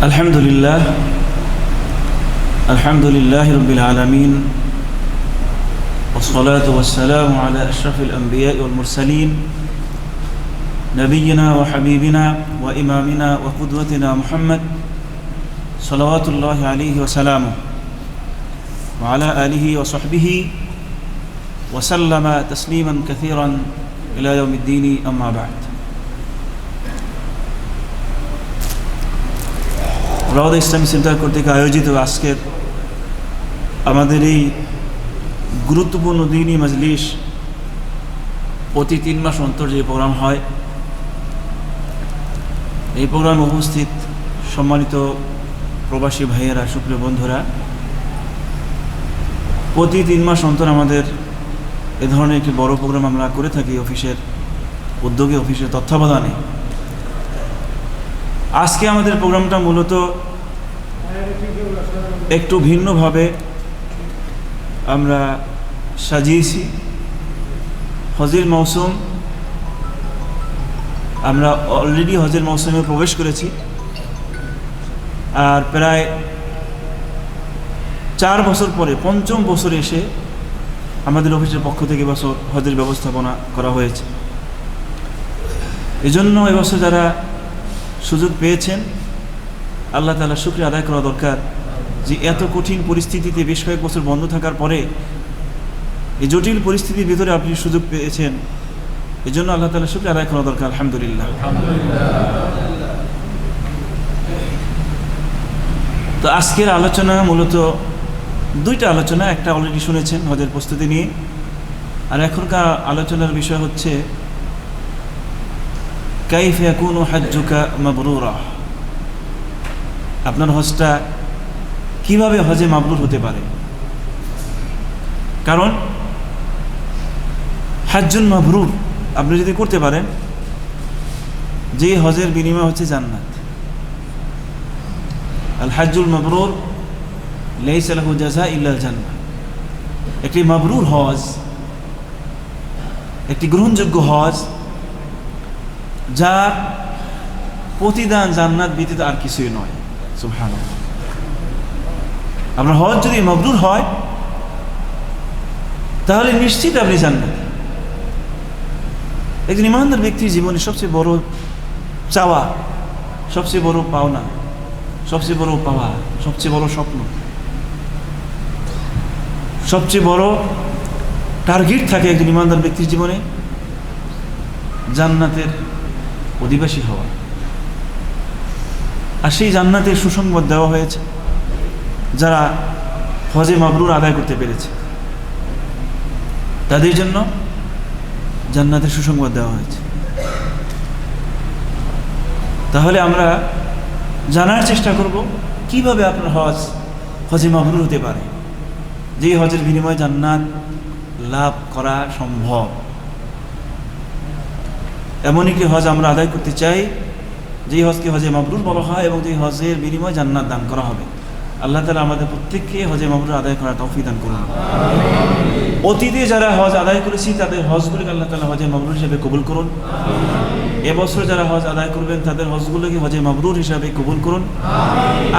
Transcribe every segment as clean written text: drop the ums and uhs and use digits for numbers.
الحمد لله رب العالمين والصلاة والسلام على أشرف الأنبياء والمرسلين نبينا وحبيبنا وإمامنا وقدوتنا محمد صلوات الله عليه وسلامه وعلى آله وصحبه وسلم تسليما كثيرا إلى يوم الدين أما بعد রওদা ইসলামী centre কর্তৃক আয়োজিত আজকের আমাদের এই গুরুত্বপূর্ণ দ্বীনী মজলিস প্রতি 3 মাস অন্তর যে প্রোগ্রাম হয়, এই প্রোগ্রামে উপস্থিত সম্মানিত প্রবাসী ভাইয়েরা, সুপ্রিয় বন্ধুরা, প্রতি 3 মাস অন্তর আমাদের এ ধরনের একটি বড় প্রোগ্রাম আমরা করে থাকি অফিসের উদ্যোগে, অফিসের তত্ত্বাবধানে। আজকে আমাদের প্রোগ্রামটা মূলত একটু ভিন্নভাবে আমরা সাজিয়েছি। হজের মৌসুম, আমরা অলরেডি হজের মৌসুমে প্রবেশ করেছি, আর প্রায় 4 বছর পরে 5ম বছরে এসে আমাদের অফিসের পক্ষ থেকে এবছর হজের ব্যবস্থাপনা করা হয়েছে। এজন্য এবছর যারা সুযোগ পেয়েছেন, আল্লাহ তাআলা শুকরিয়া আদায় করা দরকার যে এত কঠিন পরিস্থিতিতে বেশ কয়েক বছর বন্ধ থাকার পরে এই জটিল পরিস্থিতির ভিতরে আপনি সুযোগ পেয়েছেন, এজন্য আল্লাহ তাআলা শুকরিয়া আদায় করা দরকার। আলহামদুলিল্লাহ। তো আজকের আলোচনা মূলত 2টা আলোচনা। একটা অলরেডি শুনেছেন হজের প্রস্তুতি নিয়ে, আর এখনকার আলোচনার বিষয় হচ্ছে কাইফ ইয়াকুনু হাজ্জুকা মাবরুরা। আপনার হজটা কিভাবে হজে মাবরুর হতে পারে? কারণ হাজ্জুন মাবরুর আপনি যদি করতে পারেন, যে হজের বিনিময় হচ্ছে জান্নাত। আল হাজ্জুল মাবরুর লাইসা লাহু জাযা ইল্লাল জান্নাহ। একটি মাবরুর হজ, একটি গ্রহণযোগ্য হজ, যার প্রতিদান জান্নাত ব্যতীত আর কিছুই নয়। সুবহানাল্লাহ। আপনার হজ যদি মাবরুর হয় তাহলে নিশ্চিত আপনি জান্নাত। একজন ইমানদার ব্যক্তির জীবনে সবচেয়ে বড় চাওয়া, সবচেয়ে বড় পাওনা, সবচেয়ে বড় পাওয়া, সবচেয়ে বড় স্বপ্ন, সবচেয়ে বড় টার্গেট থাকে একজন ইমানদার ব্যক্তির জীবনে জান্নাতের অধিবাসী হওয়া। আর সেই জান্নাতের সুসংবাদ দেওয়া হয়েছে যারা হজে মাবরুর আদায় করতে পেরেছে, তাদের জন্য জান্নাতের সুসংবাদ দেওয়া হয়েছে। তাহলে আমরা জানার চেষ্টা করব কিভাবে আপনার হজে মাবরুর হতে পারে, যে হজের বিনিময়ে জান্নাত লাভ করা সম্ভব। এমন একটি হজ আমরা আদায় করতে চাই যেই হজকে হজে মাবরুর বলা হয় এবং যে হজের বিনিময়ে জান্নাত দান করা হবে। আল্লাহ তাআলা আমাদের প্রত্যেককে হজে মাবরুর আদায় করার তৌফিক দান করুন। অতীতে যারা হজ আদায় করেছি তাদের হজগুলোকে আল্লাহ তাআলা হজে মাবরুর হিসেবে কবুল করুন। এবছর যারা হজ আদায় করবেন তাদের হজগুলোকে হজে মাবরুর হিসাবে কবুল করুন।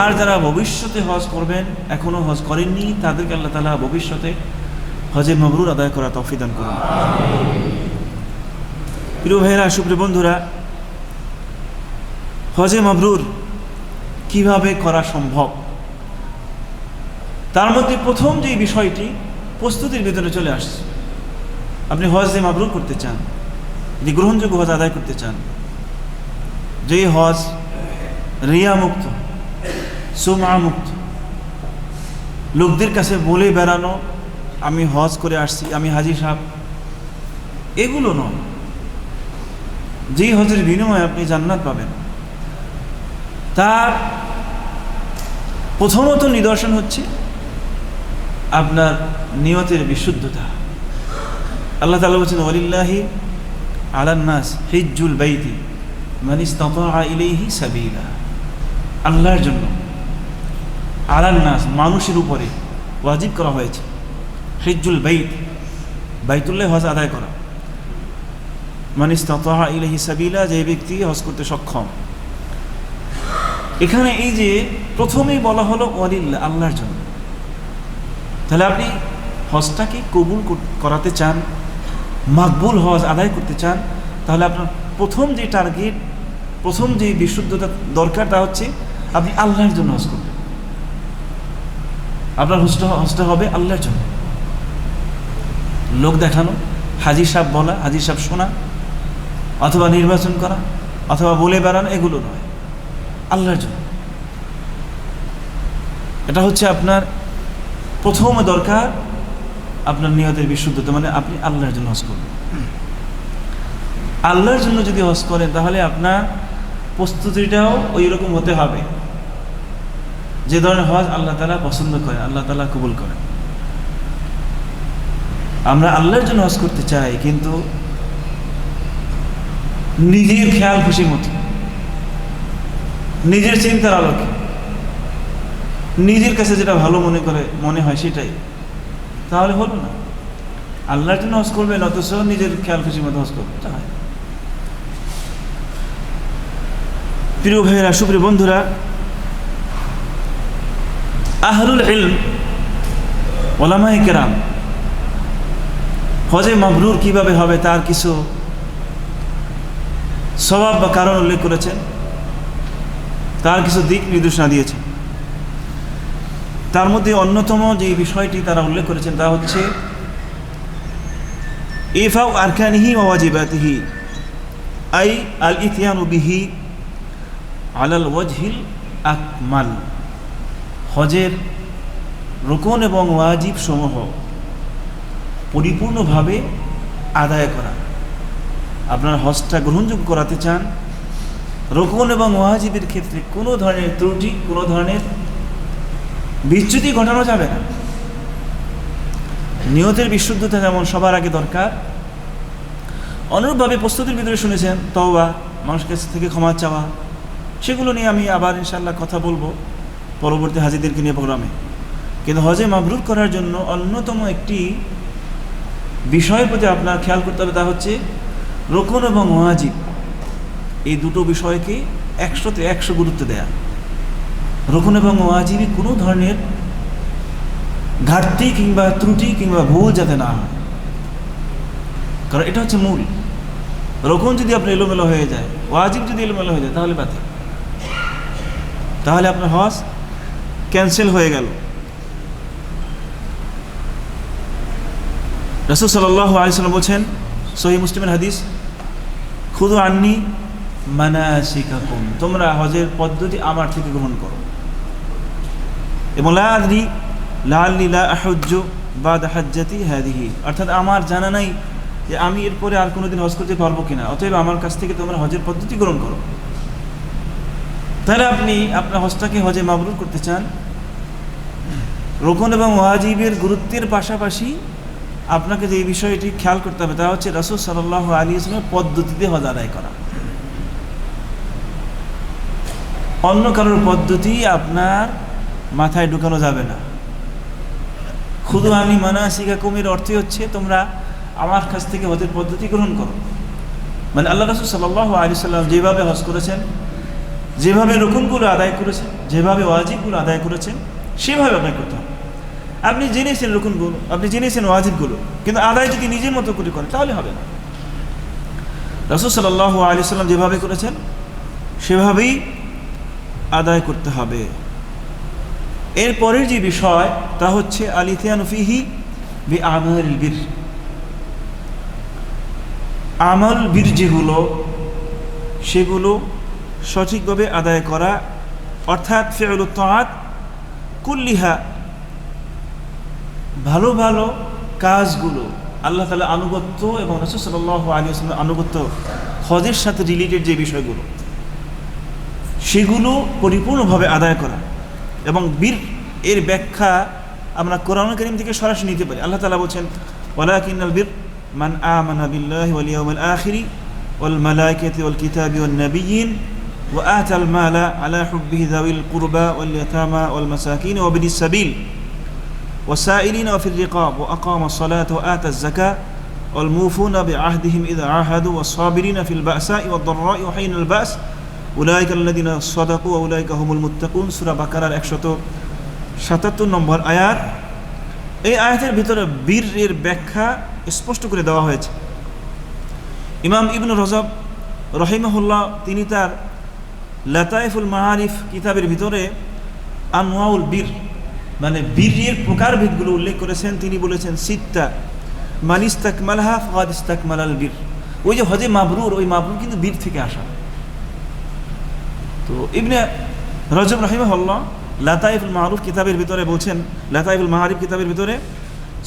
আর যারা ভবিষ্যতে হজ করবেন, এখনো হজ করেননি, তাদেরকে আল্লাহ তাআলা ভবিষ্যতে হজে মাবরুর আদায় করার তৌফিক দান করুন। প্রিয় ভাইয়েরা, সুপ্রিয় বন্ধুরা, হজে মাবরুর কিভাবে করা সম্ভব, তার মধ্যে প্রথম যে বিষয়টি প্রস্তুতির ভিতরে চলে আসছে। আপনি হজে মাবরুর করতে চান, যদি গ্রহণযোগ্য হজ আদায় করতে চান, যেই হজ রিয়া মুক্ত, সুমআ মুক্ত, লোকদের কাছে বলে বেড়ানো আমি হজ করে আসছি, আমি হাজী সাহেব, এগুলো নয়। যেই হজের বিনিময়ে আপনি জান্নাত পাবেন, তার প্রথমত নিদর্শন হচ্ছে আপনার নিয়তের বিশুদ্ধতা। আল্লাহ তাআলা বলেছেন, ওয়ালিল্লাহি আলান নাস হিজ্জুল বাইতি মান ইসতাতাআ ইলাইহি সাবিলা। আল্লাহর জন্য আলান নাস, মানুষের উপরে ওয়াজিব করা হয়েছে হিজ্জুল বাইত, বাইতুল্লাহ হজ আদায় করা। মান ইসতাতাআ ইলাইহি সাবিলা, যে ব্যক্তি হজ করতে সক্ষম। এখানে এই যে প্রথমেই বলা হলো ওয়ালিল্লাহ, আল্লাহর জন্য। তাহলে আপনি হজটাকে কবুল করাতে চান, মাকবুল হজ আদায় করতে চান, তাহলে আপনার প্রথম যে টার্গেট, প্রথম যে বিশুদ্ধতা দরকার, তা হচ্ছে আপনি আল্লাহর জন্য হজ করবেন। আপনার হজটা হবে আল্লাহর জন্য। লোক দেখানো, হাজি সাহেব বলা, হাজি সাহেব শোনা, অথবা নির্বাচন করা, অথবা বলে বেড়ানো, এগুলো নয়, আল্লাহর জন্য। এটা হচ্ছে আপনার প্রথম দরকার, আপনার নিয়তের বিশুদ্ধতা, মানে আপনি আল্লাহর জন্য হজ করবেন। আল্লাহর জন্য যদি হজ করেন, তাহলে আপনার প্রস্তুতিটাও ওই রকম হতে হবে যে ধরনের হজ আল্লাহ তাআলা পছন্দ করেন, আল্লাহ তাআলা কবুল করেন। আমরা আল্লাহর জন্য হজ করতে চাই, কিন্তু নিজের খেয়াল খুশির মতো, নিজের চিন্তার আলোকে, নিজের কাছে যেটা ভালো মনে হয় সেটাই, তাহলে হলো না। আল্লাহর জন্য হজ করবেন, অথচ নিজের খেয়াল খুশির মতো হজ করবেন, এটা হয়। প্রিয় ভাইয়েরা, সুপ্রিয় বন্ধুরা, আহলুল ইলম, উলামায়ে কেরাম হজে মাবরুর কিভাবে হবে তার কিছু সওয়াব বা কারণ উল্লেখ করেছেন, তার কিছু দিক নির্দেশনা দিয়েছেন। তার মধ্যে অন্যতম যে বিষয়টি তারা উল্লেখ করেছেন তা হচ্ছে ইফাউ আরকানিহি ওয়া ওয়াজিবাতিহি, আই আল ইতিয়ানু বিহি আলাল ওয়াজহিল আকমাল। হজের রুকন এবং ওয়াজিব সমূহ পরিপূর্ণভাবে আদায় করা। আপনার হজটা গ্রহণযোগ্য করাতে চান, রুকন এবং ওয়াজিবের ক্ষেত্রে কোনো ধরনের ত্রুটি, কোনো ধরনের বিচ্যুতি ঘটানো যাবে না। নিয়তের বিশুদ্ধতা যেমন সবার আগে দরকার, অনুরূপভাবে প্রস্তুতির ভিতরে শুনেছেন তওবা, মানুষের কাছ থেকে ক্ষমা চাওয়া, সেগুলো নিয়ে আমি আবার ইনশাআল্লাহ কথা বলবো পরবর্তী হাজিদেরকে নিয়ে প্রোগ্রামে। কিন্তু হজে মাবরুর করার জন্য অন্যতম একটি বিষয়ের প্রতি আপনার খেয়াল করতে হবে, তা হচ্ছে রুকন এবং ওয়াজিব, এই দুটো বিষয়কে 100তে 100 গুরুত্ব দেয়া। রুকন এবং ওয়াজিবে কোনো ধরনের ঘাটতি কিংবা ত্রুটি কিংবা ভুল যাতে না হয়, কারণ এটা হচ্ছে মূল। রুকন যদি আপনার এলোমেলো হয়ে যায়, ওয়াজিব যদি এলোমেলো হয়ে যায়, তাহলে বাতিল, তাহলে আপনার হজ ক্যান্সেল হয়ে গেল। রাসূল সাল্লাল্লাহু আলাইহি ওয়াসাল্লাম বলেন, সহিহ মুসলিমের হাদিস, খুযু আন্নী মানাসিকাকুম, তোমরা হজের পদ্ধতি আমার থেকে গ্রহণ করো। এবং লা আদরি লাআল্লি লা আহুজ্জু বাদা হাজ্জাতি হাদিহি, অর্থাৎ আমার জানা নাই যে আমি এরপরে আর কোনোদিন হজ করতে পারবো কিনা, অতএব আমার কাছ থেকে তোমরা হজের পদ্ধতি গ্রহণ করো। তাহলে আপনি আপনার হজটাকে হজে মাবরুর করতে চান, রুকন এবং ওয়াজিবের গুরুত্বের পাশাপাশি আপনাকে যে বিষয়টি খেয়াল করতে হবে তা হচ্ছে রাসূল সাল্লাল্লাহু আলাইহি ওয়াসাল্লামের পদ্ধতিতে হজ আদায় করা। অন্য কারোর পদ্ধতি আপনার মাথায় ঢুকানো যাবে না। খুযু আন্নী মানাসিকাকুমের অর্থই হচ্ছে তোমরা আমার কাছ থেকে হজের পদ্ধতি গ্রহণ করো, মানে আল্লাহ রাসূল সাল্লাল্লাহু আলাইহি ওয়াসাল্লাম যেভাবে হজ করেছেন, যেভাবে রুকনগুলো আদায় করেছেন, যেভাবে ওয়াজিবগুলো আদায় করেছেন, সেভাবে আপনাকে করতে হবে। আপনি জেনেছেন রুকনগুলো, আপনি জেনেছেন ওয়াজিবগুলো, কিন্তু আদায় যদি নিজের মতো করে করেন তাহলে হবে না। রাসূল সাল্লাল্লাহু আলাইহি ওয়াসাল্লাম যেভাবে করেছেন সেভাবেই আদায় করতে হবে। এরপরের যে বিষয় তা হচ্ছে আল ইতিয়ানু ফিহি বিআমালিল বির, আমল বীর যেগুলো সেগুলো সঠিকভাবে আদায় করা, অর্থাৎ ফিউলুত তাআত কুল্লিহা, ভালো ভালো কাজগুলো, আল্লাহ তাআলা আনুগত্য এবং রাসূল সাল্লাল্লাহু আলাইহি ওয়াসাল্লামের আনুগত্য, হজের সাথে রিলেটেড যে বিষয়গুলো সেগুলো পরিপূর্ণভাবে আদায় করা। এবং বীর এর ব্যাখ্যা আমরা কোরআন কারীম থেকে সরাসরি নিতে পারি। আল্লাহ তাআলা বলেন, ওয়ালাকিন্নাল বির মান আমানা বিল্লাহি ওয়াল ইয়াউমিল আখিরি ওয়াল মালায়েকাতি ওয়াল কিতাবি ওয়ান নাবিয়্যিন ওয়া আতাল মালা আলা হুব্বিহি যাওয়িল কুরবা ওয়াল ইয়াতামা ওয়াল মাসাকিন ওয়া বিনিস সাবিল والسائلين وفي الرقاب وأقام الصلاة وآتى الزكاة والموفون بعهدهم إذا عاهدوا والصابرين في البأساء والضراء وحين البأس উলাইকাল্লাযিনা সাদাকু ওয়া উলাইকা হুমুল মুত্তাকুন, সূরা বাকারার 177 নম্বর আয়াত। এই আয়াতের ভিতরে বীরের ব্যাখ্যা স্পষ্ট করে দেওয়া হয়েছে। ইমাম ইবনে রজব রহিমাহুল্লাহ তিনি তার লাতাইফুল মাআরিফ কিতাবের ভিতরে আনওয়াউল বীর মানে বীরের প্রকারভেদগুলো উল্লেখ করেছেন। তিনি বলেছেন সিত্তা মান ইস্তাকমালাহা ফাকাদ ইস্তাকমালাল বীর। ওই যে হজে মাবরুর, ওই মাবরুর কিন্তু বীর থেকে আসা। তো ইবনে রজব রাহিমাহুল্লাহ লাতাইফুল মাআরিফ কিতাবের ভিতরে বলছেন, লাতাইফুল মাআরিফ কিতাবের ভিতরে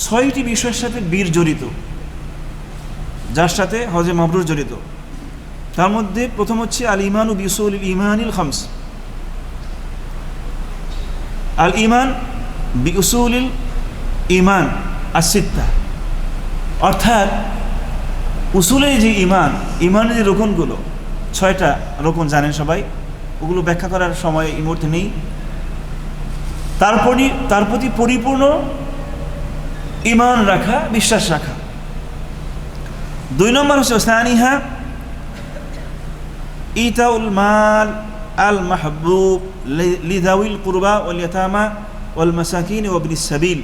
6টি বিষয়ের সাথে বীর জড়িত, যার সাথে হজে মাবরুর জড়িত। তার মধ্যে প্রথম হচ্ছে আল ইমানু বিউসুলিল ইমানিল খামস, আল ইমান বিউসুলিল ইমান আসিত্তা, অর্থাৎ উসুলের যে ইমানের যে রোকনগুলো, 6টা রোকন জানেন সবাই, ওগুলো ব্যাখ্যা করার সময় এই মুহূর্তে নেই। তার প্রতি পরিপূর্ণ ইমান রাখা, বিশ্বাস রাখা। 2 নম্বর হচ্ছে সানিহা ইতাউল মাল আল মাহবুব লিযাউল কুরবা ওয়াল ইয়াতামা ওয়াল মাসাকিন ওয়া ইবনিস সাবিল।